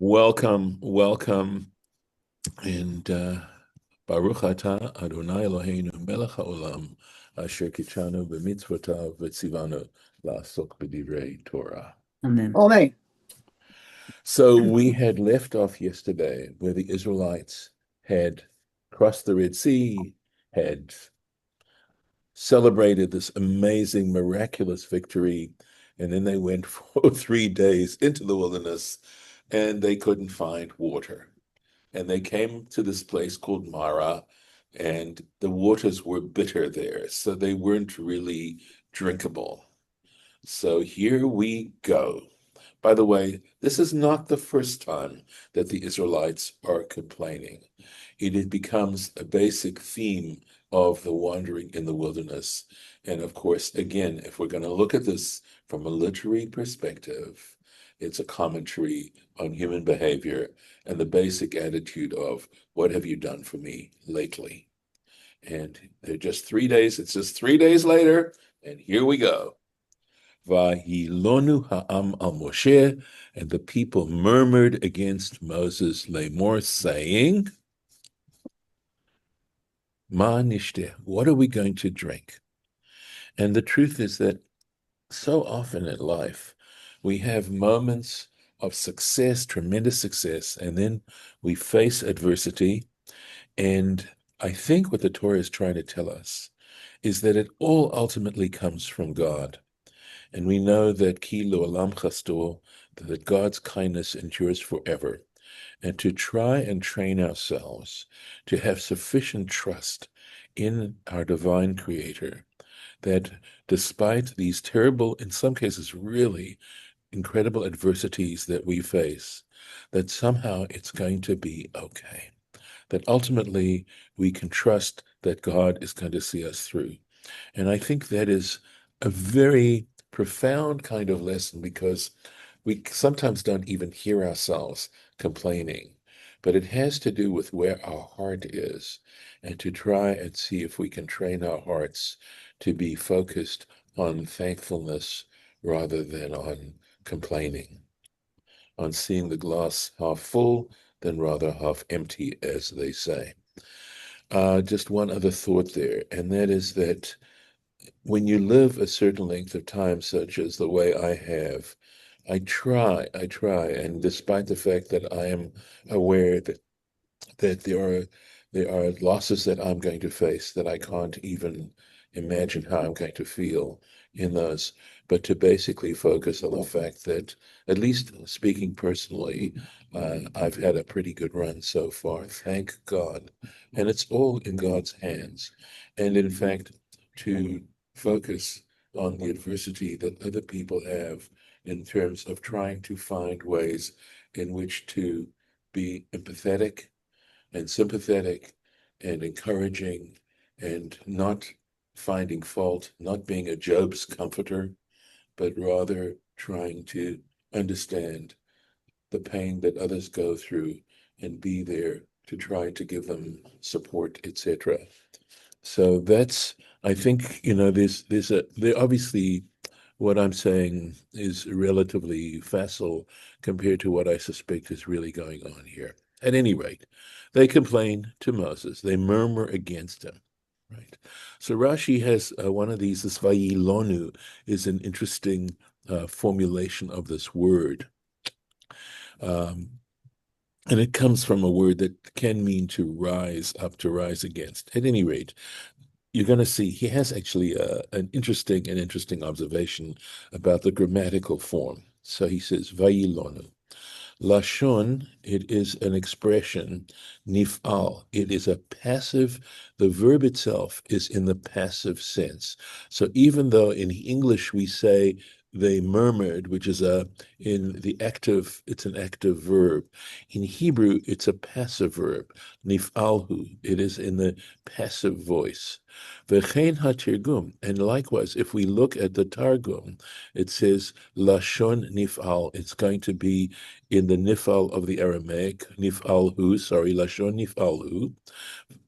Welcome, welcome, and Baruch atah Adonai Eloheinu melech haolam asher kitshanu b'mitzvotav v'tzivanu la'asok b'divrei Torah. Amen. Amen. So we had left off yesterday where the Israelites had crossed the Red Sea, had celebrated this amazing, miraculous victory, and then they went for 3 days into the wilderness and they couldn't find water. And they came to this place called Marah, and the waters were bitter there, so they weren't really drinkable. So here we go. By the way, this is not the first time that the Israelites are complaining. It becomes a basic theme of the wandering in the wilderness. And of course, again, if we're going to look at this from a literary perspective, it's a commentary on human behavior and the basic attitude of, what have you done for me lately? And they're just 3 days, it's just 3 days later, and here we go. Vahilonu ha'am al Moshe, and the people murmured against Moses lemor, saying, Ma nishteh, what are we going to drink? And the truth is that so often in life, we have moments of success, tremendous success, and then we face adversity. And I think what the Torah is trying to tell us is that it all ultimately comes from God. And we know that ki lo'olam chasto, that God's kindness endures forever. And to try and train ourselves to have sufficient trust in our divine creator, that despite these terrible, in some cases, really incredible adversities that we face, that somehow it's going to be okay. That ultimately we can trust that God is going to see us through. And I think that is a very profound kind of lesson, because we sometimes don't even hear ourselves complaining, but it has to do with where our heart is, and to try and see if we can train our hearts to be focused on thankfulness rather than on complaining, on seeing the glass half full than rather half empty, as they say. Just one other thought there, and that is that when you live a certain length of time, such as the way I have, I try, and despite the fact that I am aware that there are losses that I'm going to face that I can't even imagine how I'm going to feel in those, but to basically focus on the fact that, at least speaking personally, I've had a pretty good run so far, thank God, and it's all in God's hands. And in fact, to focus on the adversity that other people have in terms of trying to find ways in which to be empathetic and sympathetic and encouraging, and not finding fault, not being a Job's comforter, but rather trying to understand the pain that others go through and be there to try to give them support, etc. So that's, I think, there obviously, what I'm saying is relatively facile compared to what I suspect is really going on here. At any rate, they complain to Moses, they murmur against him, right? So Rashi has one of these, this vayilonu is an interesting formulation of this word. And it comes from a word that can mean to rise up, to rise against. At any rate, you're going to see he has actually an interesting observation about the grammatical form. So he says, vayilonu. Lashon, it is an expression, nif'al, it is a passive, the verb itself is in the passive sense. So even though in English we say they murmured, which is it's an active verb. In Hebrew, it's a passive verb, nif'alhu, it is in the passive voice. V'chein hatirgum, and likewise, if we look at the Targum, it says lashon nif'al, it's going to be in the nifal of the Aramaic, lashon nifalhu,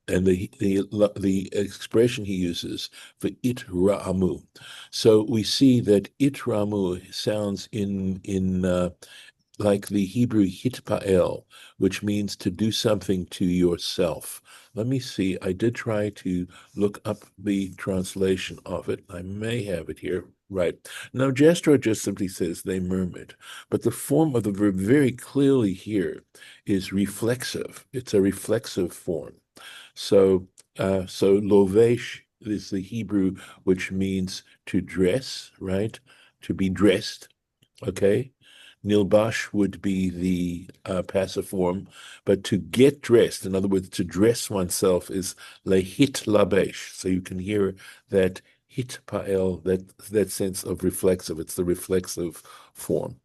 and the expression he uses for itramu. So we see that itramu sounds in like the Hebrew hitpa'el, which means to do something to yourself. Let me see. I did try to look up the translation of it. I may have it here. Right. Now, Jastrow just simply says they murmured, but the form of the verb very clearly here is reflexive. It's a reflexive form. So lovesh is the Hebrew, which means to dress, right? To be dressed. Okay. Nilbash would be the passive form, but to get dressed, in other words, to dress oneself, is lehit labesh. So you can hear that hit pa'el, that sense of reflexive. It's the reflexive form.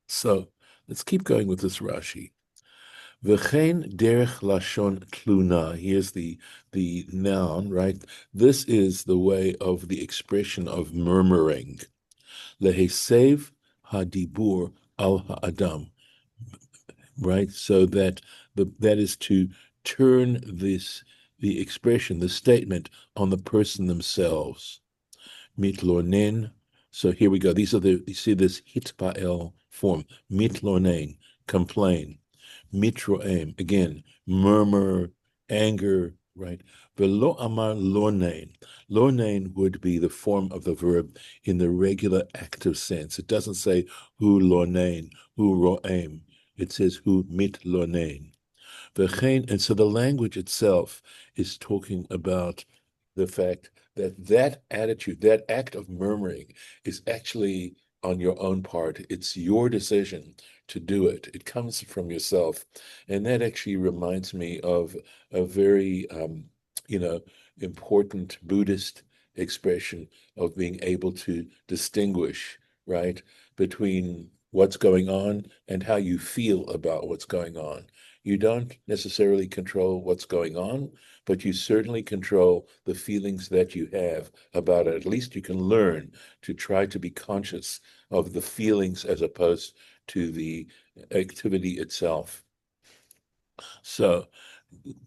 So let's keep going with this Rashi. V'chein derech lashon tluna. Here's the noun, right? This is the way of the expression of murmuring. Lehesev hadibur al ha'adam, right? So that is to turn the expression, the statement, on the person themselves. Mitlonen. So here we go. You see this hitpa'el form. Mitlonen, complain. Mitroem, again, murmur, anger, right? Velo amar lonein. Lonein would be the form of the verb in the regular active sense. It doesn't say hu lonein, hu roem. It says hu mit lonein. And so the language itself is talking about the fact that that attitude, that act of murmuring, is actually on your own part. It's your decision to do it. It comes from yourself. And that actually reminds me of a very, you know, important Buddhist expression of being able to distinguish, right, between what's going on and how you feel about what's going on. You don't necessarily control what's going on, but you certainly control the feelings that you have about it. At least you can learn to try to be conscious of the feelings as opposed to the activity itself. So,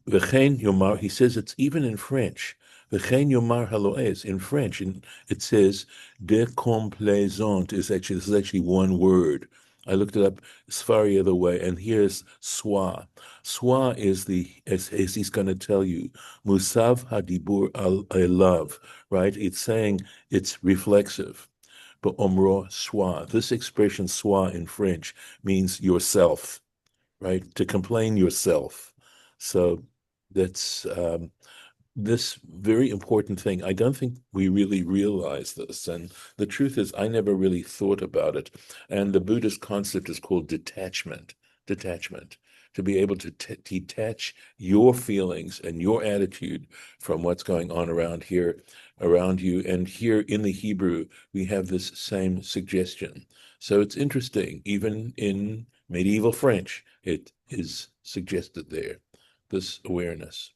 V'chein yomar, he says it's even in French. V'chein yomar haloes, in French, and it says décomplaisant this is actually one word. I looked it up Sfari other way, and here's swa. Swa is as he's going to tell you, musav hadibur al love, right? It's saying it's reflexive. But omro swa, this expression swa in French means yourself, right? To complain yourself. So that's this very important thing. I don't think we really realize this. And the truth is, I never really thought about it. And the Buddhist concept is called detachment. Detachment. To be able to detach your feelings and your attitude from what's going on around you. And here in the Hebrew, we have this same suggestion. So it's interesting, even in medieval French, it is suggested there, this awareness.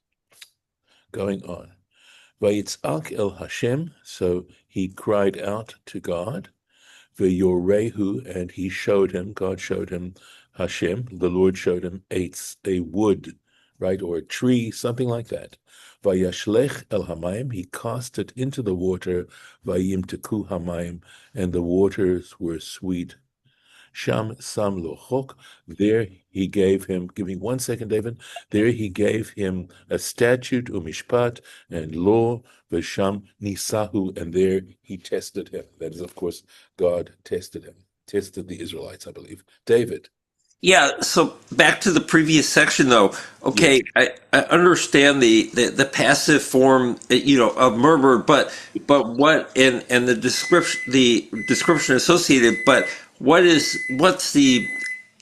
Going on. Vayitzak el Hashem, so he cried out to God. V'yorehu, and he showed him, God showed him, Hashem, the Lord showed him Eitz, a wood, right, or a tree, something like that. Vayashlech el hamayim, he cast it into the water, vayimteku hamayim, and the waters were sweet. Sham Sam Lochok. There he gave him, give me 1 second, David. There he gave him a statute, umishpat, and law, Visham Nisahu, and there he tested him. That is, of course, God tested him, tested the Israelites, I believe. David. Yeah, so back to the previous section though. Yes. Okay, I understand the passive form, of murmur, but what and the description associated, but what's the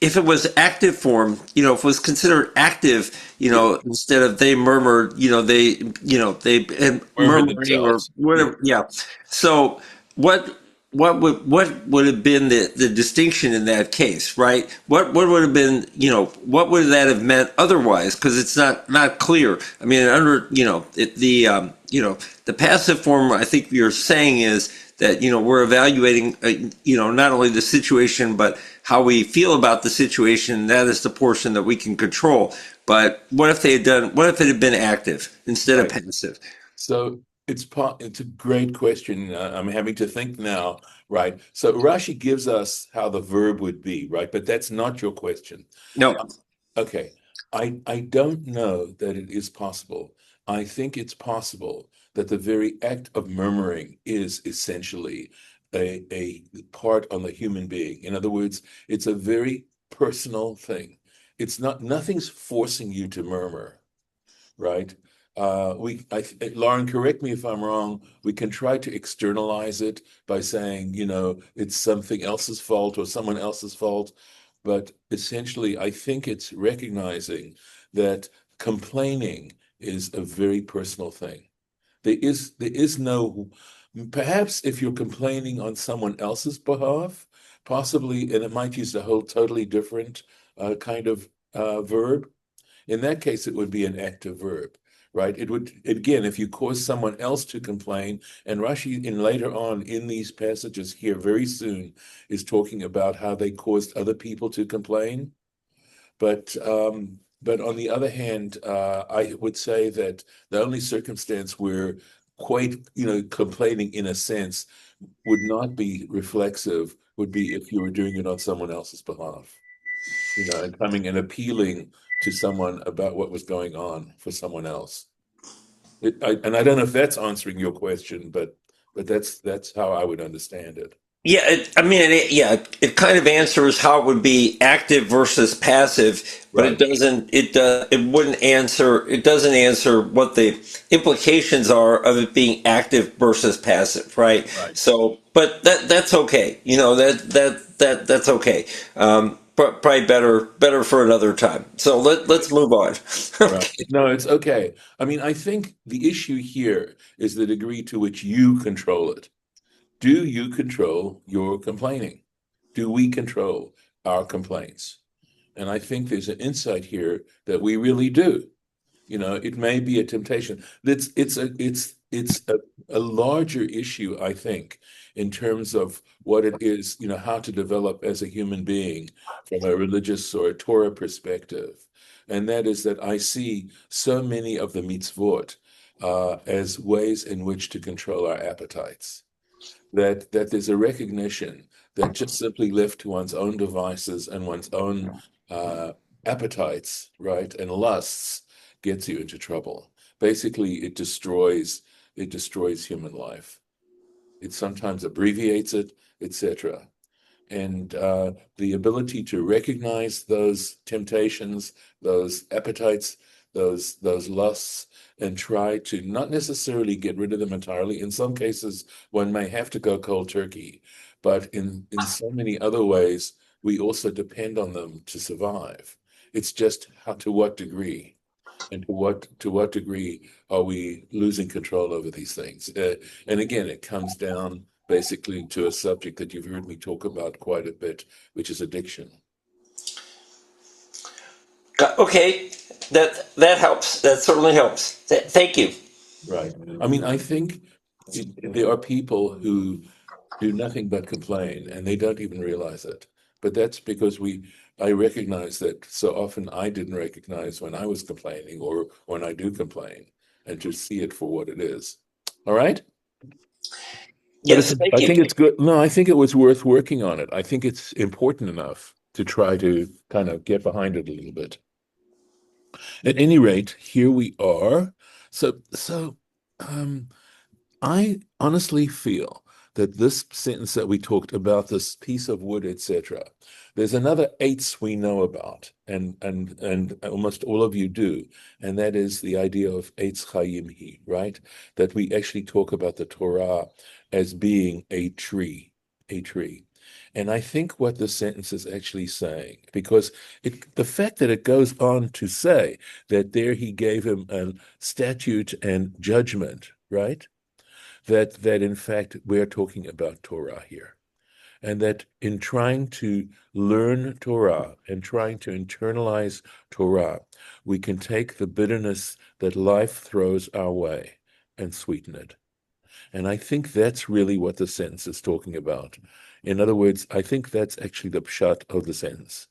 if it was active form, if it was considered active, Yeah. instead of they murmured, they and Murmur murmuring or themselves. Yeah. whatever. Yeah. So what what would have been the distinction in that case, right? What would have been, what would that have meant otherwise? Because it's not clear. I mean, the passive form. I think you're saying is that we're evaluating not only the situation but how we feel about the situation. That is the portion that we can control. But what if what if it had been active instead of Right. passive? So it's a great question. I'm having to think now right? So Rashi gives us how the verb would be, right? But that's not your question. No. Um, okay. I don't know that it is possible. I think it's possible that the very act of murmuring is essentially a part on the human being. In other words, it's a very personal thing. It's not, nothing's forcing you to murmur, right? Lauren, correct me if I'm wrong. We can try to externalize it by saying, it's something else's fault or someone else's fault. But essentially, I think it's recognizing that complaining is a very personal thing. There is no, perhaps if you're complaining on someone else's behalf, possibly, and it might use a whole totally different kind of verb. In that case, it would be an active verb, right? It would, again, if you cause someone else to complain, and Rashi in later on in these passages here very soon is talking about how they caused other people to complain. But on the other hand, I would say that the only circumstance where quite, complaining in a sense would not be reflexive would be if you were doing it on someone else's behalf, and coming and appealing to someone about what was going on for someone else. And I don't know if that's answering your question, but that's how I would understand it. Yeah, it kind of answers how it would be active versus passive, but it Right, doesn't. It wouldn't answer. It doesn't answer what the implications are of it being active versus passive, right? right, So, but that's okay. That's okay. But probably better for another time. So let's move on. right. No, it's okay. I mean, I think the issue here is the degree to which you control it. Do you control your complaining? Do we control our complaints? And I think there's an insight here that we really do. It may be a temptation. It's a larger issue, I think, in terms of what it is, how to develop as a human being from a religious or a Torah perspective. And that is that I see so many of the mitzvot as ways in which to control our appetites. That there's a recognition that just simply left to one's own devices and one's own uh, appetites, right, and lusts gets you into trouble. Basically, it destroys human life. It sometimes abbreviates it, etc. And the ability to recognize those temptations, those appetites, those lusts, and try to not necessarily get rid of them entirely. In some cases, one may have to go cold turkey, but in so many other ways, we also depend on them to survive. It's just how, to what degree, and to what degree are we losing control over these things? And again, it comes down basically to a subject that you've heard me talk about quite a bit, which is addiction. Okay, that helps. That certainly helps. Thank you. Right. I mean, I think there are people who do nothing but complain, and they don't even realize it. But that's because I recognize that so often I didn't recognize when I was complaining or when I do complain, and to see it for what it is. All right? But Yes, thank I you. think it's good. No, I think it was worth working on it. I think it's important enough to try to kind of get behind it a little bit. At any rate, here we are. So, um, I honestly feel that this sentence that we talked about, this piece of wood, etc., there's another Eitz we know about, and almost all of you do, and that is the idea of Eitz Chaim Hi, right? That we actually talk about the Torah as being a tree, a tree. And I think what the sentence is actually saying, because the fact that it goes on to say that there he gave him a statute and judgment, right? That in fact we're talking about Torah here, and that in trying to learn Torah and trying to internalize Torah, we can take the bitterness that life throws our way and sweeten it. And I think that's really what the sentence is talking about. In other words, I think that's actually the pshat of the sentence,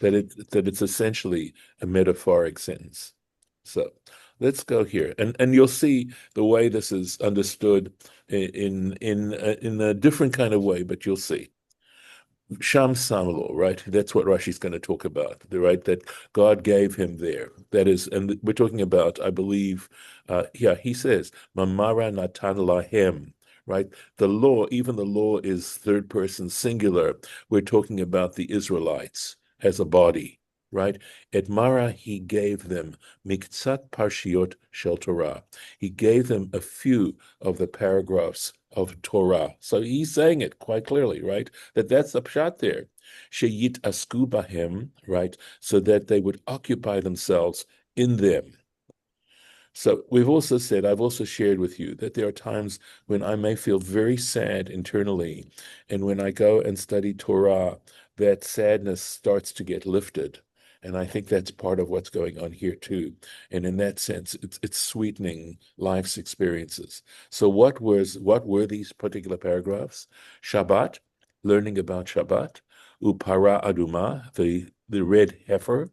that it's essentially a metaphoric sentence. So let's go here, and you'll see the way this is understood in a different kind of way, but you'll see. Sham Samalo, right? That's what Rashi's going to talk about, the right that God gave him there. That is, and we're talking about, I believe, he says, Mamara Natan Lahem, right? The law, even the law is third person singular. We're talking about the Israelites as a body, right? At Marah, he gave them Miktsat Parshiot Shel Torah. He gave them a few of the paragraphs of Torah. So he's saying it quite clearly, right? That's the pshat there. Sheyit asku bahem, right? So that they would occupy themselves in them. So we've also said, I've also shared with you that there are times when I may feel very sad internally. And when I go and study Torah, that sadness starts to get lifted. And I think that's part of what's going on here too. And in that sense, it's sweetening life's experiences. So what were these particular paragraphs? Shabbat, learning about Shabbat, Upara Aduma, the red heifer,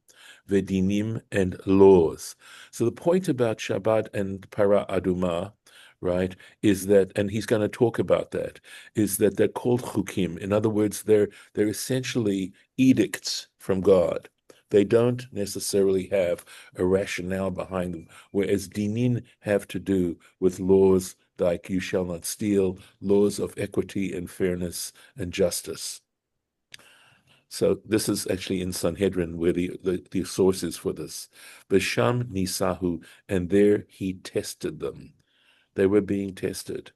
Vedinim, and laws. So the point about Shabbat and Para Aduma, right, is that, and he's going to talk about that, is that they're called chukim. In other words, they're essentially edicts from God. They don't necessarily have a rationale behind them, whereas dinin have to do with laws like you shall not steal, laws of equity and fairness and justice. So this is actually in Sanhedrin where the source is for this. Basham Nisahu, and there he tested them. They were being tested.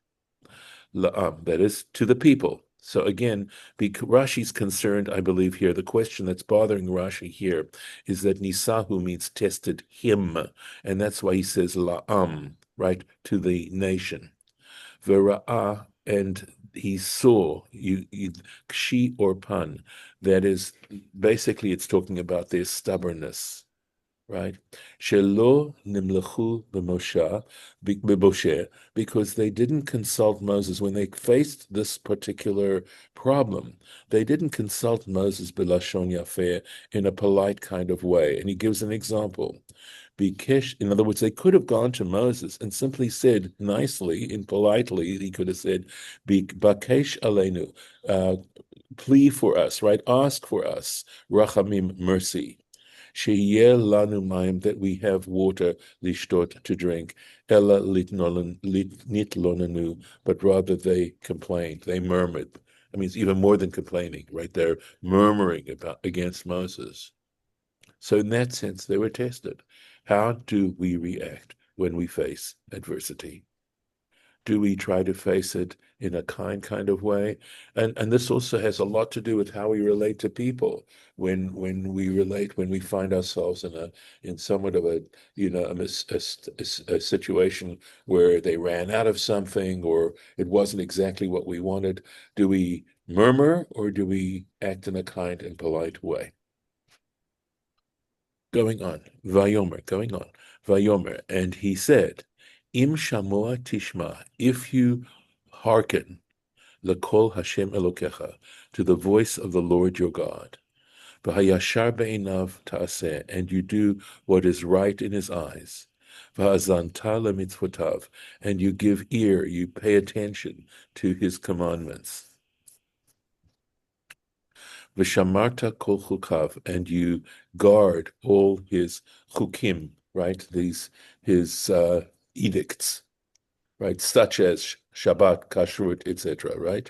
La'am, that is to the people. So again, Rashi's concerned, I believe here, the question that's bothering Rashi here is that Nisahu means tested him, and that's why he says La'am, right, to the nation. Vera'ah, and he saw kshi or pan. That is, basically, it's talking about their stubbornness, right? Shelo nimlechu b'Moshe, because they didn't consult Moses when they faced this particular problem. They didn't consult Moses b'lashon yafeh in a polite kind of way. And he gives an example. Bikesh, in other words, they could have gone to Moses and simply said nicely and politely, he could have said, Bakesh aleinu, plea for us, right? Ask for us, rachamim, mercy. Sheyeh lanu mayim, that we have water, lishtot, to drink, ella nitlonanu, but rather they complained, they murmured. I mean, it's even more than complaining, right? They're murmuring against Moses. So in that sense, they were tested. How do we react when we face adversity? Do we try to face it in a kind of way? And this also has a lot to do with how we relate to people. When we find ourselves in somewhat of a situation where they ran out of something or it wasn't exactly what we wanted, do we murmur or do we act in a kind and polite way? Going on, Vayomer, and he said, Im shamoa tishma, if you hearken, lekol Hashem Elokecha, to the voice of the Lord your God, v'hayashar be'einav ta'aseh, and you do what is right in his eyes, v'hazanta lemitzvotav, and you give ear, you pay attention to his commandments. V'shamarta kol chukav, and you guard all his chukim, right? His edicts, right? Such as Shabbat, Kashrut, etc., right?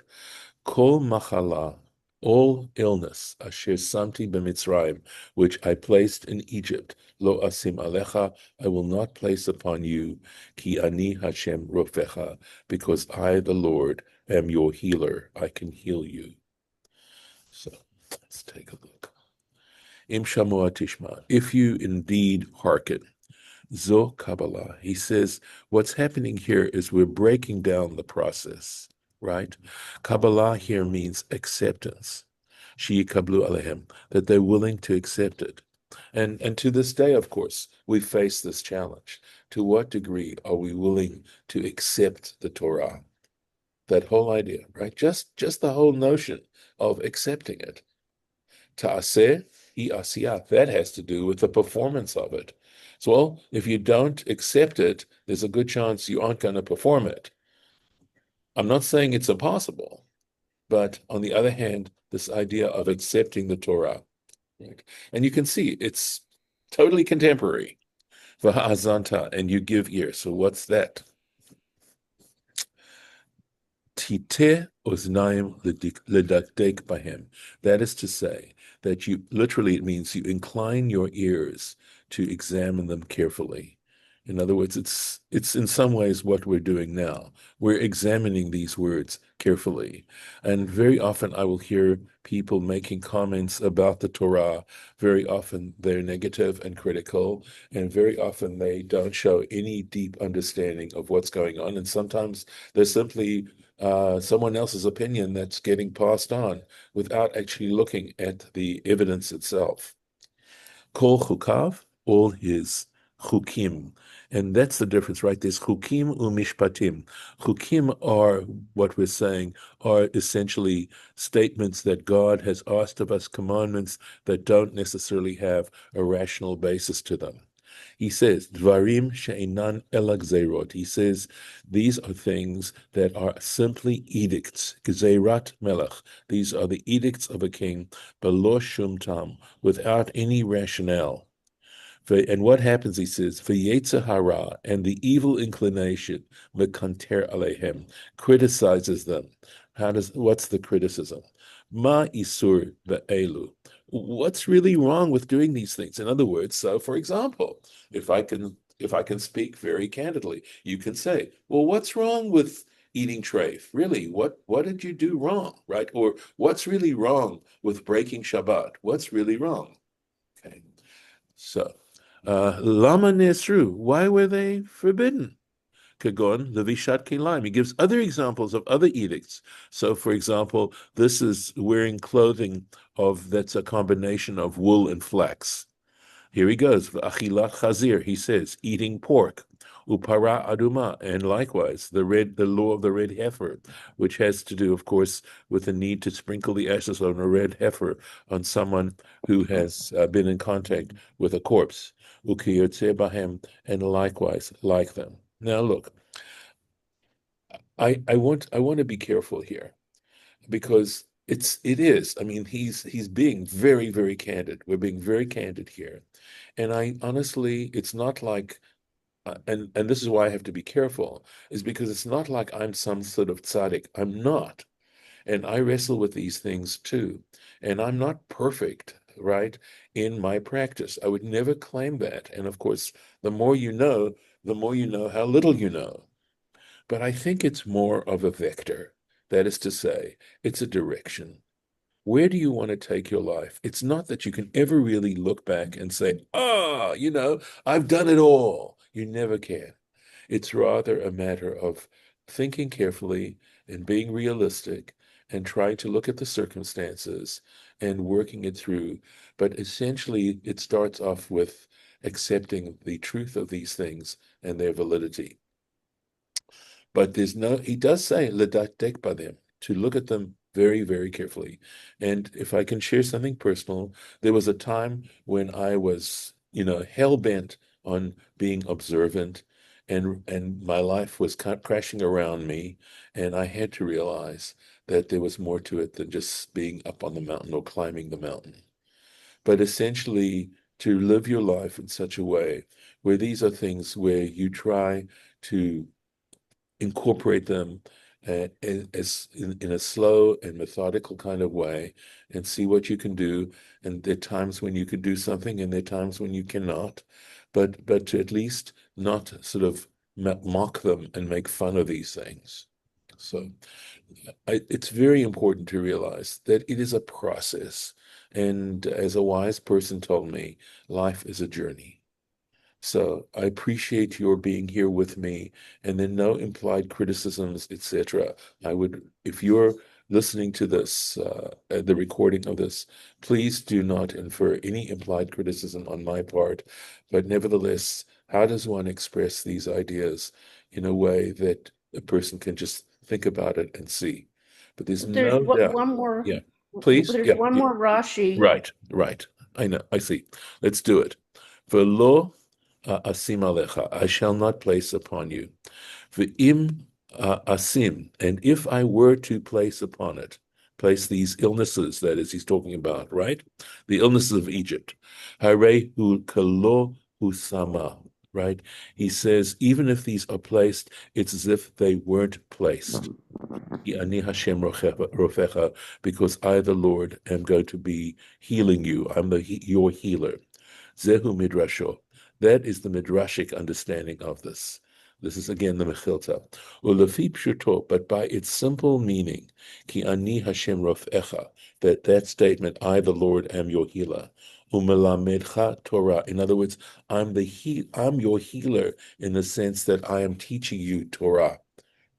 Kol machala, all illness, asher samti b'Mitzrayim, which I placed in Egypt, lo asim alecha, I will not place upon you, ki ani Hashem rofecha, because I, the Lord, am your healer. I can heal you. So let's take a look. Im shamoa tishma, if you indeed hearken, zo Kabbalah. He says what's happening here is we're breaking down the process, right? Kabbalah here means acceptance. Sheyikablu alehem, that they're willing to accept it. And to this day, of course, we face this challenge. To what degree are we willing to accept the Torah? That whole idea, right? Just the whole notion of accepting it. Ta'aseh, that has to do with the performance of it. So, well, if you don't accept it, there's a good chance you aren't going to perform it. I'm not saying it's impossible, but on the other hand, this idea of accepting the Torah, right? And you can see it's totally contemporary. V'ha'azanta, and you give ear. So what's that? Tite oznaim ledakdek bahem. That is to say that you literally, it means you incline your ears to examine them carefully. In other words, it's in some ways what we're doing now. We're examining these words carefully. And very often I will hear people making comments about the Torah. Very often they're negative and critical, and very often they don't show any deep understanding of what's going on. And sometimes they're simply someone else's opinion that's getting passed on without actually looking at the evidence itself. Kol chukav, all his chukim. And that's the difference, right? There's chukim umishpatim. Chukim are, what we're saying, are essentially statements that God has asked of us, commandments that don't necessarily have a rational basis to them. He says, Dvarim she'enan ela gzeirot. He says, these are things that are simply edicts. Gzeirat melech. These are the edicts of a king, belo shum tam, without any rationale. And what happens, he says, v'yetzer hara, and the evil inclination, mekanter alehem, criticizes them. What's the criticism? Ma isur be'elu. What's really wrong with doing these things? In other words, so for example, if I can speak very candidly, you can say, well, what's wrong with eating treif? Really, what did you do wrong, right? Or what's really wrong with breaking Shabbat? What's really wrong? Okay. So, Lama Nesru, why were they forbidden? Kagon, Levishat Kilaim. He gives other examples of other edicts. So, for example, this is wearing clothing that's a combination of wool and flax. Here he goes, Achilat Chazir, he says, eating pork, Upara Aduma, and likewise, the law of the red heifer, which has to do, of course, with the need to sprinkle the ashes on a red heifer on someone who has been in contact with a corpse, Ukiyotze Bahem, and likewise, like them. Now, look, I want to be careful here because it is. I mean, he's being very, very candid. We're being very candid here. And I honestly, it's not like, and this is why I have to be careful, is because it's not like I'm some sort of tzaddik. I'm not. And I wrestle with these things too. And I'm not perfect, right, in my practice. I would never claim that. And of course, the more you know how little you know. But I think it's more of a vector. That is to say, it's a direction. Where do you want to take your life? It's not that you can ever really look back and say, I've done it all. You never can. It's rather a matter of thinking carefully and being realistic and trying to look at the circumstances and working it through. But essentially, it starts off with accepting the truth of these things and their validity. But he does say, ledatek them, to look at them very, very carefully. And if I can share something personal, there was a time when I was, hell-bent on being observant, and my life was crashing around me, and I had to realize that there was more to it than just being up on the mountain or climbing the mountain. But essentially, to live your life in such a way where these are things where you try to incorporate them as in a slow and methodical kind of way and see what you can do. And there are times when you could do something and there are times when you cannot, but to at least not sort of mock them and make fun of these things. So it's very important to realize that it is a process. And as a wise person told me, life is a journey. So I appreciate your being here with me, and then no implied criticisms, etc. If you're listening to this, the recording of this, please do not infer any implied criticism on my part. But nevertheless, how does one express these ideas in a way that a person can just think about it and see? But there's There's no doubt. one more. Yeah, please. There's Yeah, one more Rashi. right. I know. I see. Let's do it. For law. asim alecha, I shall not place upon you. V'im asim, and if I were to place upon it, place these illnesses, that is, he's talking about, right? The illnesses of Egypt. Hare hu kalo husama, right? He says, even if these are placed, it's as if they weren't placed. Ani Hashem rofecha, because I, the Lord, am going to be healing you. I'm your healer. Zehu midrasho. That is the midrashic understanding of this. This is again the Mechilta. Ulefi pshuto, but by its simple meaning, ki ani Hashem rofecha, that statement, I, the Lord, am your healer. Umelamedcha Torah. In other words, I'm your healer in the sense that I am teaching you Torah,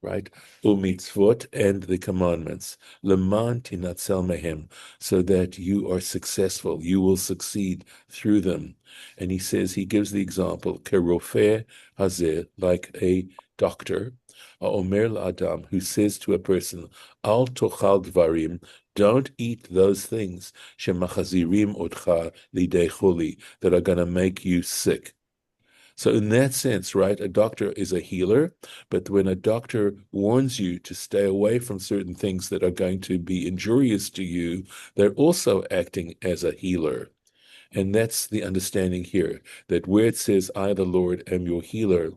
right? Umitzvot, and the commandments. Leman tinatzel mehem, so that you are successful, you will succeed through them. And he says, he gives the example, kerofeh hazeh, like a doctor, omer l'adam, who says to a person, al tochal dvarim, don't eat those things, shemachazirim otcha lidei choli, that are going to make you sick. So in that sense, right, a doctor is a healer, but when a doctor warns you to stay away from certain things that are going to be injurious to you, they're also acting as a healer. And that's the understanding here, that where it says, I, the Lord, am your healer,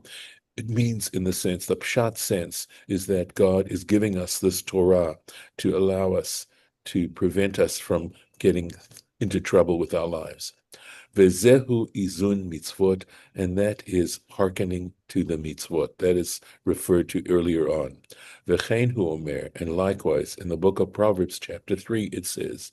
it means in the sense, the pshat sense, is that God is giving us this Torah to allow us, to prevent us from getting into trouble with our lives. Vezehu izun mitzvot, and that is hearkening to the mitzvot. That is referred to earlier on. V'chein hu omer, and likewise in the book of Proverbs, chapter 3, it says,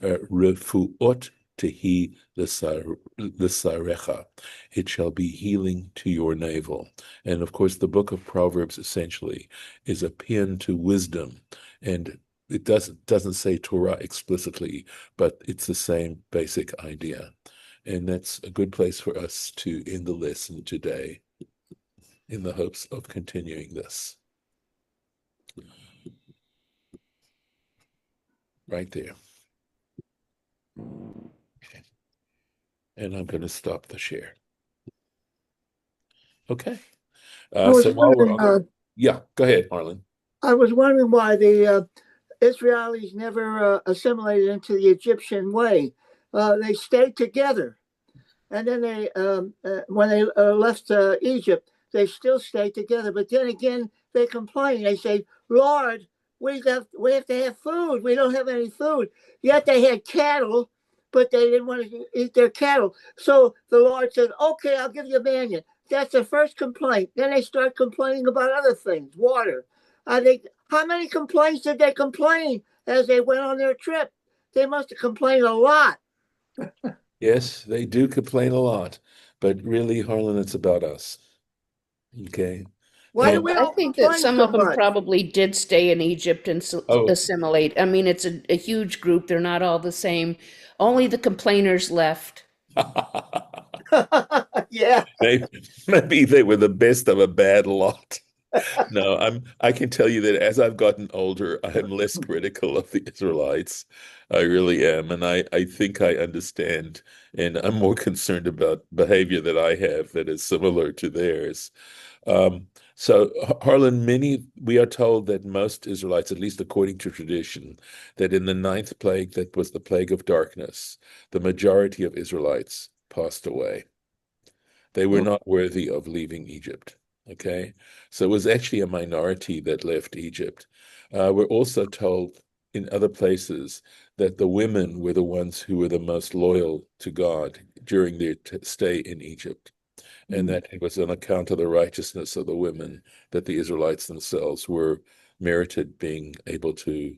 refuot tehi l'sarecha. It shall be healing to your navel. And of course, the book of Proverbs essentially is a pin to wisdom, and it doesn't say Torah explicitly, but it's the same basic idea. And that's a good place for us to end the lesson today in the hopes of continuing this. Right there. Okay. And I'm going to stop the share. Okay. So while we're on, yeah, go ahead, Marlon. I was wondering why the Israelis never assimilated into the Egyptian way. They stayed together. And then when they left Egypt, they still stayed together. But then again, they complain. They say, Lord, we have to have food. We don't have any food. Yet they had cattle, but they didn't want to eat their cattle. So the Lord said, okay, I'll give you a manna. That's the first complaint. Then they start complaining about other things, water. How many complaints did they complain as they went on their trip? They must have complained a lot. Yes, they do complain a lot, but really, Harlan, it's about us. Okay. Why do we I all think that complain some so of them much? probably did stay in Egypt and assimilate. I mean, it's a huge group. They're not all the same. Only the complainers left. Yeah. Maybe they were the best of a bad lot. No, I can tell you that as I've gotten older, I am less critical of the Israelites. I really am. And I think I understand, and I'm more concerned about behavior that I have that is similar to theirs. So, Harlan, we are told that most Israelites, at least according to tradition, that in the ninth plague, that was the plague of darkness, the majority of Israelites passed away. They were not worthy of leaving Egypt. Okay, so it was actually a minority that left Egypt. We're also told in other places that the women were the ones who were the most loyal to God during their stay in Egypt, and that it was on account of the righteousness of the women that the Israelites themselves were merited being able to,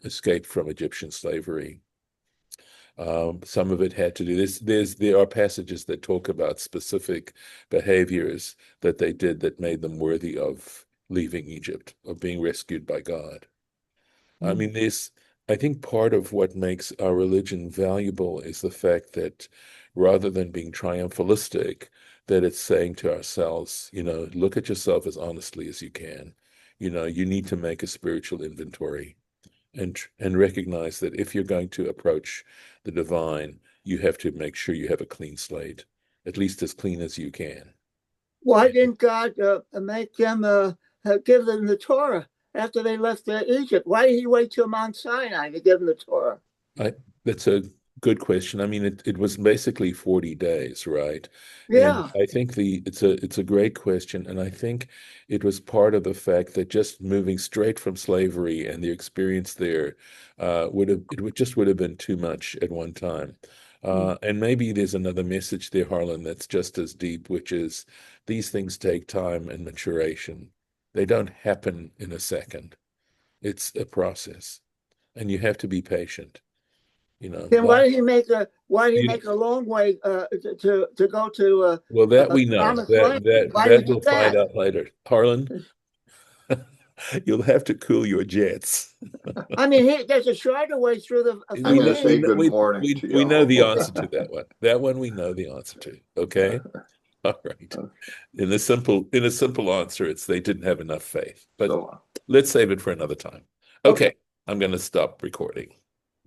escape from Egyptian slavery. Some of it had to do there are passages that talk about specific behaviors that they did that made them worthy of leaving Egypt, of being rescued by God. I mean, I think part of what makes our religion valuable is the fact that rather than being triumphalistic, that it's saying to ourselves, look at yourself as honestly as you can. You need to make a spiritual inventory and recognize that if you're going to approach the divine, you have to make sure you have a clean slate at least as clean as you can. Why didn't God make them give them the Torah after they left Egypt? Why did he wait till Mount Sinai to give them the Torah? That's a good question. I mean, it was basically 40 days, right? And Yeah. I think it's a great question, and I think it was part of the fact that just moving straight from slavery and the experience there would have been too much at one time. And maybe there's another message there, Harlan, that's just as deep, which is these things take time and maturation. They don't happen in a second. It's a process, and you have to be patient. Then God, why did he you make a long way to go to well, that we know promised that land? that Why did that he do we'll find that? out later. Harlan, you'll have to cool your jets. I mean, there's a shorter way through the We I'm know going to say Phoenician. good morning to we know the y'all. answer to that one. That one we know the answer to. Okay, all right. In a simple answer, it's they didn't have enough faith. But So let's save it for another time. Okay, I'm going to stop recording.